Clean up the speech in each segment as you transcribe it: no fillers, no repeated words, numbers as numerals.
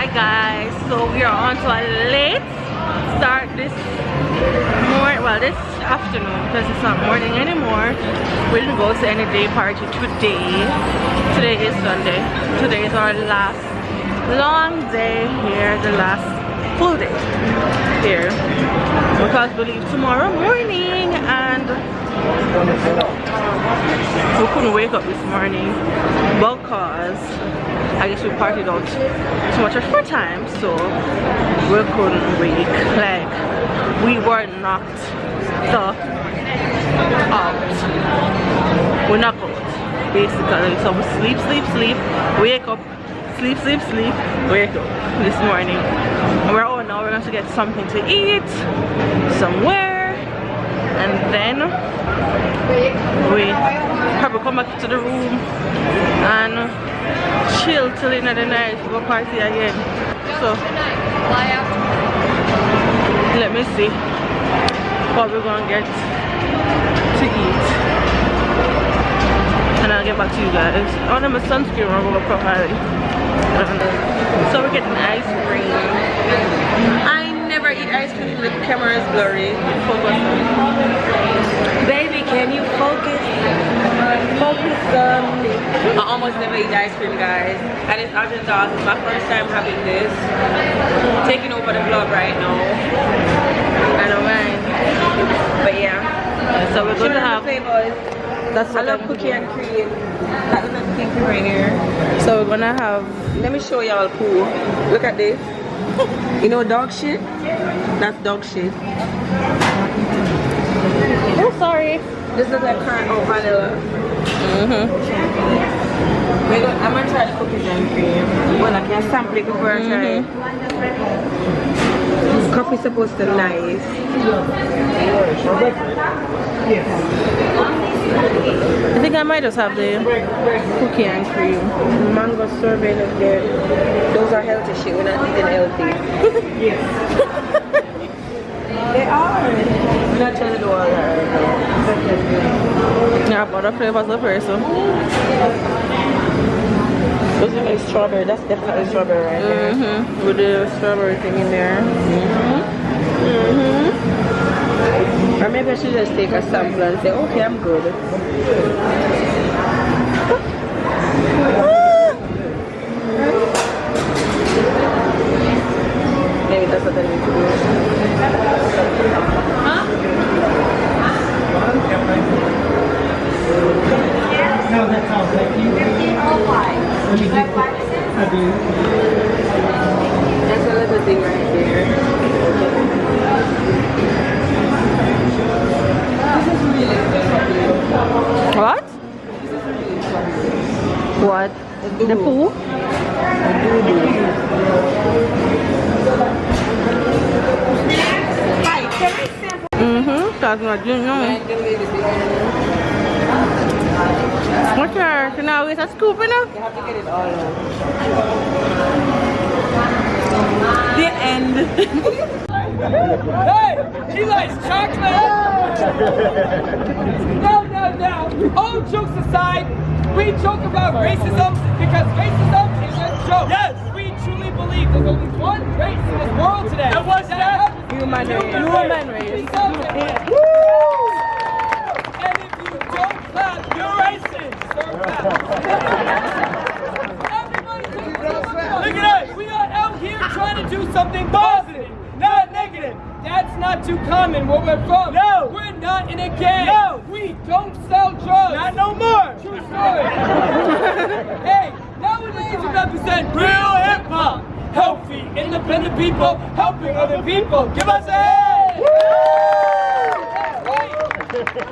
Hi guys, so we are on to a late start this morning, well this afternoon, because it's not morning anymore. We didn't go to any day party today. Today is Sunday. Today is our last long day here, the last full day here, because we leave tomorrow morning and we couldn't wake up this morning because I guess we partied out too much of our time, so we couldn't wake. Like, we were knocked the out. We're knocked out, basically. So we sleep, wake up, sleep, wake up this morning. And we're out now. We're going to get something to eat somewhere, and then we probably come back to the room and chill till the end of the night. We'll party again. So let me see what we're gonna get to eat, and I'll get back to you guys. I want to have my sunscreen on over properly. So we're getting ice cream. I never eat ice cream when the camera is blurry. Focus. Baby, can you focus? Focus. I almost never eat ice cream, guys. And it's Argentine. It's my first time having this. Taking over the vlog right now. I don't mind. But yeah. So we're going to have flavors. That's I love cookie and cream. That's the cookie and cream right here. So we're gonna have. Let me show y'all cool. Look at this. You know dog shit? That's dog shit. Oh, sorry. This looks like currant or vanilla. I'm gonna try the cookies and cream. Well, I can sample it before I try it. Coffee's supposed to be nice. I think I might just have the cookie and cream. Mango sorbet is there. Those are healthy shit. We're not eating healthy. They are. We're not trying to do all that right now. Yeah, but the flavors of person. Those are like strawberry. That's definitely strawberry right there. With the strawberry thing in there. Or maybe I should just take a sample and say, okay, I'm good. Maybe that's what I need to do. Huh? No, that sounds like you. 15.05. Would you like 5%? I do. That's a little thing right there. This is really good. What? What? The poo? Hi, can I sample? That's not you know. What's your, so now is a scoop enough? You have to get it all out. The end. Hey! He likes chocolate! No. All jokes aside, we joke about racism because racism is a joke. Yes! We truly believe there's only one race in this world today. And what's that? Human race. And if you don't clap, you're racist. Look at us. We are out here trying to do something positive, not negative. That's not too common where we're from. No. We're not in a gang. No. We don't sell drugs. Not no more. True story. Hey, nowadays we represent real hip hop. Healthy, independent people helping other people. Give us a hand.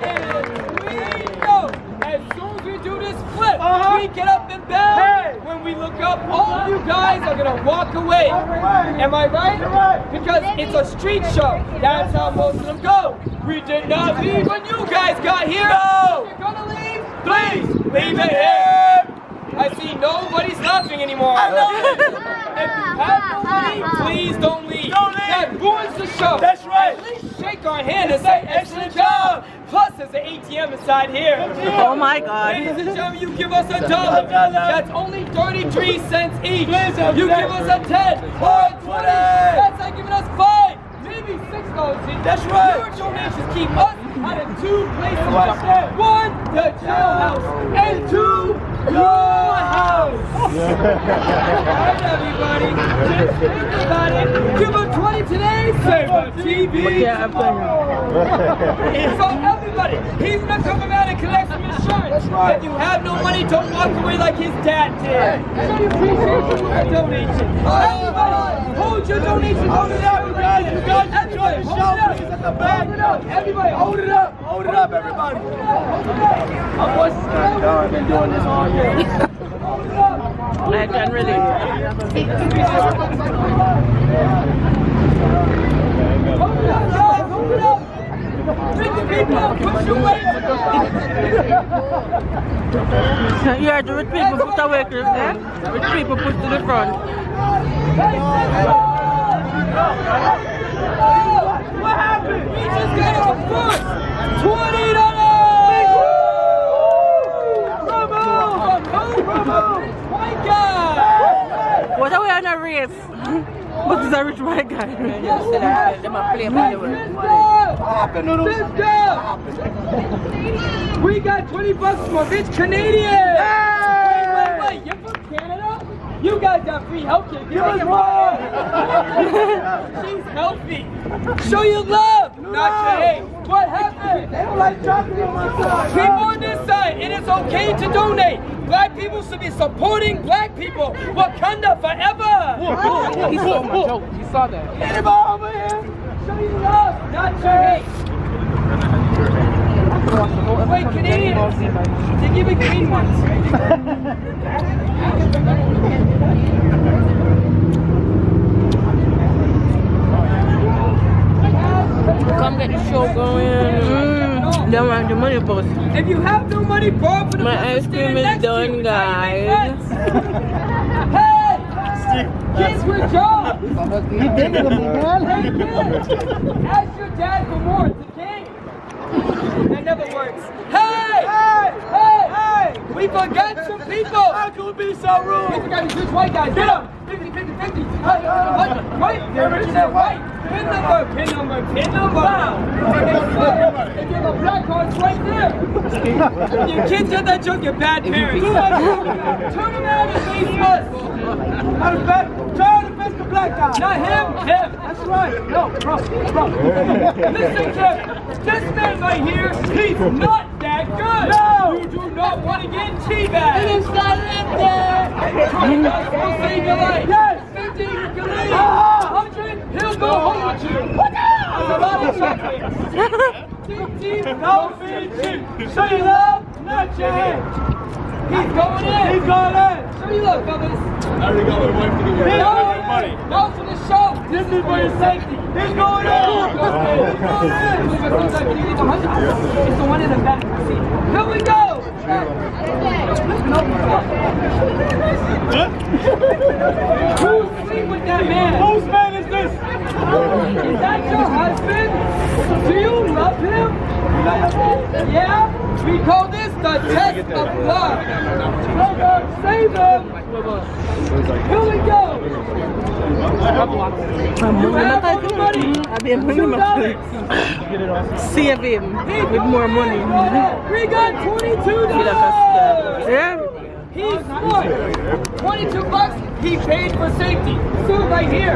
And we know as soon as we do this flip, we get up and bounce. When we look up, all of you guys are gonna walk away. Am I right? Because it's a street show. That's how most of them go. We did not leave when you guys got here. No. If you're gonna leave, please leave it here. I see nobody's laughing anymore. If you have to leave, please don't leave. That ruins the show. That's right. At least shake our hand and say excellent job. Plus, as an ATM inside here. Oh my God. Ladies and gentlemen, you give us $1. That's only 33 cents each. You give us a 10 or a 20. That's like giving us 5, maybe $6 each. That's right. Your donations keep us out of 2 places. 1, the jailhouse, and 2, your house. Alright, everybody. Just think about it. Give us 20 today. Save on TV. Yeah, I'm playing. So everybody, he's gonna come around and collect some insurance. Right. If you have no money, don't walk away like his dad did. Show your appreciation with your donation. Everybody, hold your donation. Hold it up, guys. You guys enjoy the show. Please at the back. Hold it up, everybody. Hold it up. Hold it up, everybody. Hold it up. My voice is kind of done. I've been doing this all year. Hold it up. I can relate. Hold it up, guys. Hold it up. Bring the people up. Push your weight. Yeah, the rich people put away to there. Rich people put to the front. What happened? We just got our first $20. Bravo! White guy! What are we on a race? But it's a rich white guy. We got $20 from a rich Canadian! Wait, you're from Canada? You guys got free healthcare. Give us one! She's healthy. Show your love, not your hate. What happened? They don't like chocolate on my side. People on this side, it is okay to donate. Black people should be supporting black people. Wakanda forever! He saw my joke. He saw that. Anybody over here? Show your love, not your hate. Wait, Canadians, they give me green ones. Come get the show going. They want the money boss. If you have no money, borrow for the My person ice cream standing is next to done, you. That's how you make guys. friends. Hey! Kids with jobs! He been to me, man. Hey, kids! Ask your dad for more. It's a game. That never works. Hey! Hey! Hey! Hey! We forgot some people! How can we be so rude? We forgot these rich white guys. Get them! 50, 50, 50. Right? They're rich and white. Pin number, pin number, pin number. Wow. If you have a black card, it's right there. Your kids get that joke, your bad parents. Turn around and face us. Turn and face the black guy. Not him, him. That's right. No, bro. Listen to this man right here. He's not that good. No. You do not want to get teabagged. It is not in there. $20 will save your life. Yes. 50, you can leave. 100, he'll go home with you. What the? That's a lot of chocolates. Deep, don't feed cheap. Show your love, not your hand. He's going in. He's going in. Show your love, fellas. I already got my wife to give me money. No for the show. This is for your safety. He's going in. He's going in. It's the one in the back. See. Here we go. Who's sleep with that man? Whose man is this? Is that your husband? Do you love him? Yeah? We call this the test of love. Save him. Here we go. You have more money. Save him with more money. We got $22. Yeah. He's smart. $22. He paid for safety. So right here.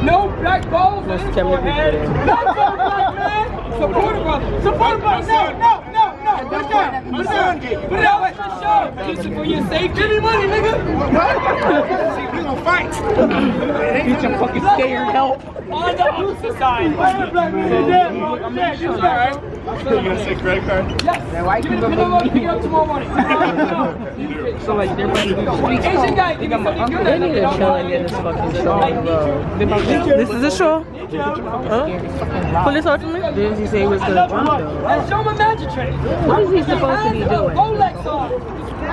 No black balls on his forehead. Not for the black man. Support a brother. Support a brother. No. Put it down. Put it down. Put it out. Teach it for your safety. Give me money, nigga. See, we gonna fight. Get your fucking scared help. On the opposite side. I'm dead, bro. I'm dead. It's all right. You gonna say credit card? Yes. Give me the pin number. Pick it up tomorrow morning. So like they're ready to do Asian guy, give me something good. They need to chill and get this fucking show, bro. This is a show? Huh? Pull this out to me? Didn't you say he was gonna jump though? Let's show him a magic trick. What What is he supposed to be doing? Rolex on.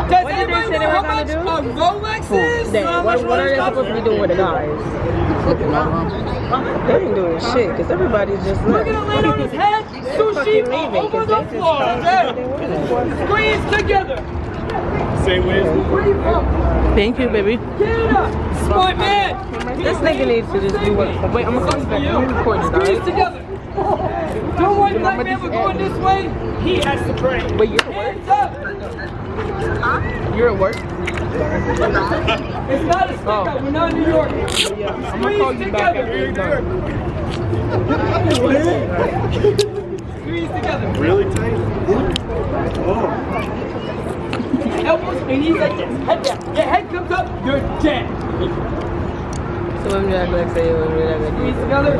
Does anybody know how much a Rolex is? What are they supposed to be doing with the guys? They ain't doing shit because everybody's just We're gonna land on his head. Sushi all over the floor. Squeeze together. Same way as Where you from? Thank you, baby. Canada. Smart man. This nigga needs to just do what. Wait, I'm gonna come back. I'm recording, Squeeze alright? together. Don't worry, black man, we're going this way. He has to train. Wait, you're at Hands up. work? You're at work? It's not a stick up. We're not in New York. I'm gonna call you back after you're done. Squeeze together. really tight. Oh. Elbows and knees like this. Head down. Your head comes up, you're dead. So I'm just like saying, Squeeze together.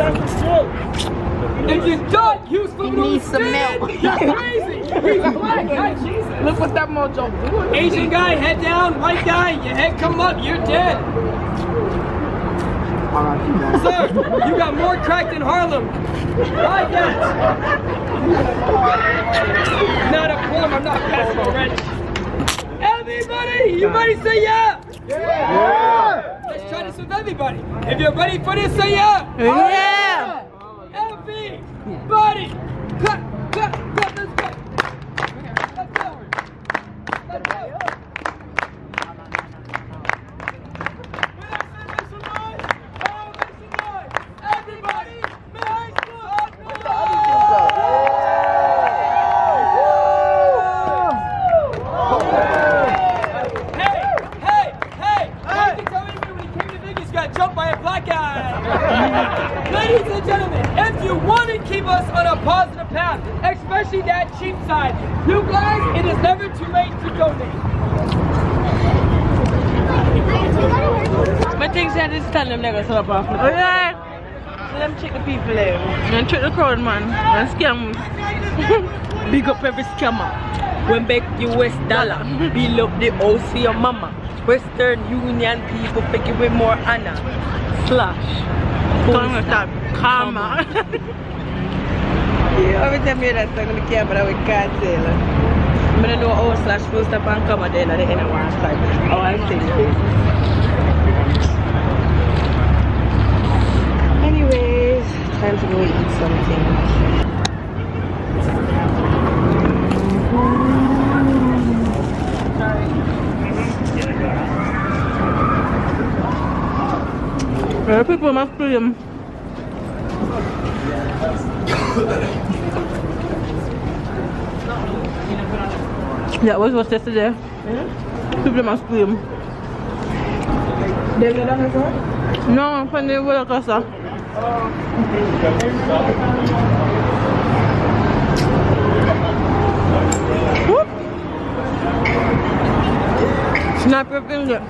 If you're done, use for needs some milk. You're crazy. He's black. God, Jesus. Look what that mojo doing. Asian guy, head down. White guy, your head come up, you're dead. Sir, you got more crack than Harlem. I guess. Not a form, I'm not passing already. Everybody, you ready? Say yeah. Yeah. Let's try this with everybody. If you're ready for this, say yeah. yeah! Everybody, clap, clap, clap, let's go. Let's go. Let's go. Make some noise. Oh, make some noise. Everybody, make some Hey! Don't you tell anybody when he came to Vegas, he got jumped by a black guy. Ladies and gentlemen, if you want to keep us on a positive path, especially that cheap side, you guys, it is never too late to donate. But things that is telling them they're gonna stop off. Oh yeah! Let them check the people there. And trick the crowd, man. And scam. Big up every scammer. When back US dollar. Build up the house for your mama. Western Union people pick it with more honor. Slash. Come with that karma. Yeah, every time you hear that song on the camera, we can't tell. I'm gonna know how slash full stop and comma then at the end of one side. Oh, I think. Anyways, time to go eat something. People must play them. That was what's yesterday. People must play them. No, from the roller coaster. Whoop. Snap your finger.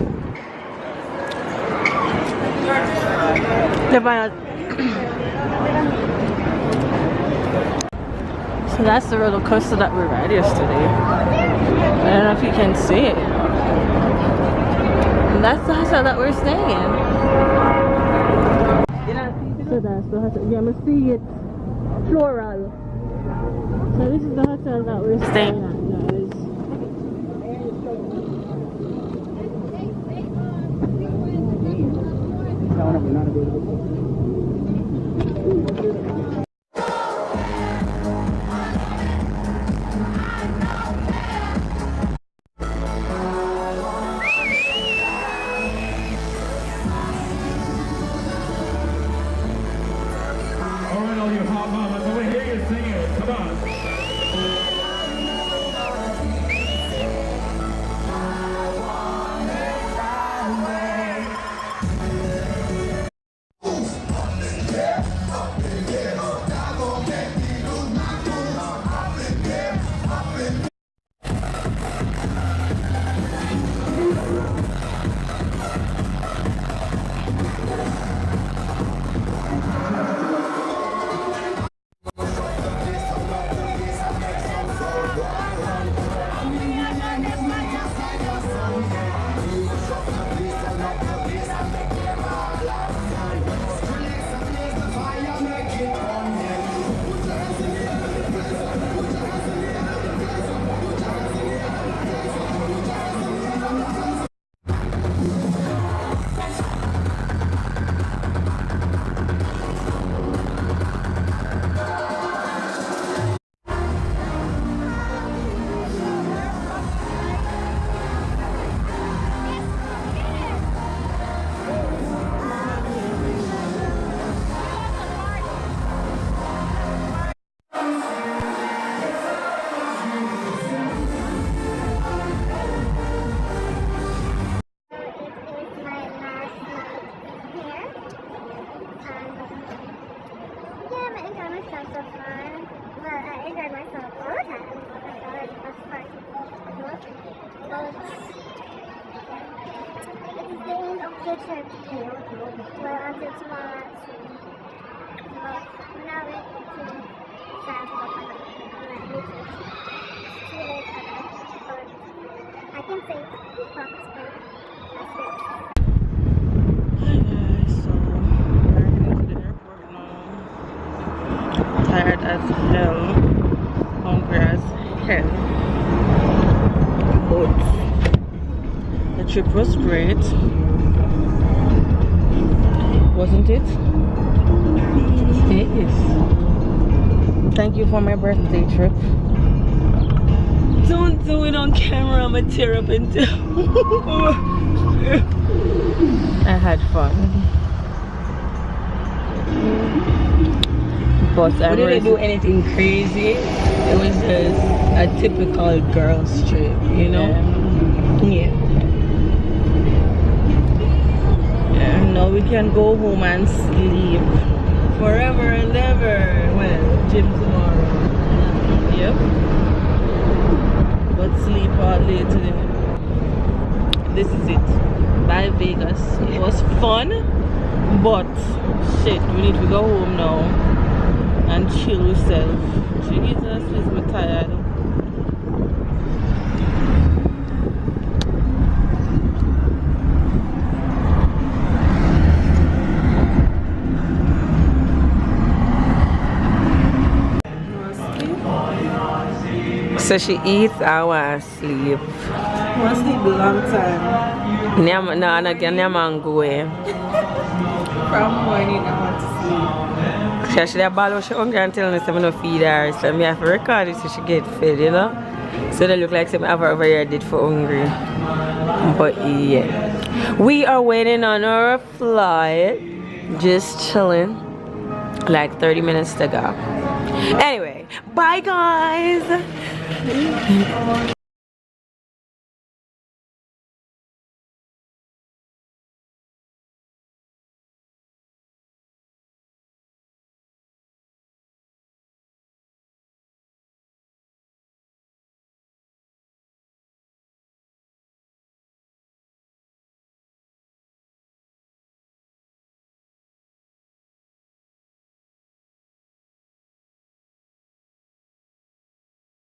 So that's the roller coaster that we ride yesterday. I don't know if you can see it. And that's the hotel that we're staying in. So that's the hotel. Yeah, I'm gonna see it floral. So this is the hotel that we're staying at, guys. trip well until tomorrow at 2. But we're not ready to sign up on it. It's too late for that. But I can say promise, but that's it. Hi guys, so we're heading to the airport now. Tired as hell, hungry as hell. But the trip was great, wasn't it? It is. Thank you for my birthday trip. Don't do it on camera, I'm gonna tear up into. I had fun. But We didn't do anything crazy. It was just a typical girls trip, you know? Yeah. Yeah, now we can go home and sleep Forever and ever. Well, gym tomorrow. Yep. But sleep all day today. This is it. Bye Vegas. It was fun, but shit, we need to go home now and chill ourselves. Jesus, is me tired. So she eats, I want to sleep. Want sleep a long time. No, I can't go away. From morning I want to sleep. She should have ball out, she hungry and telling me I'm not feed her. So I have to record it so she get fed, you know? So they look like some have her over here did for hungry. But yeah. We are waiting on our flight. Just chilling. Like 30 minutes to go. Anyway, bye guys!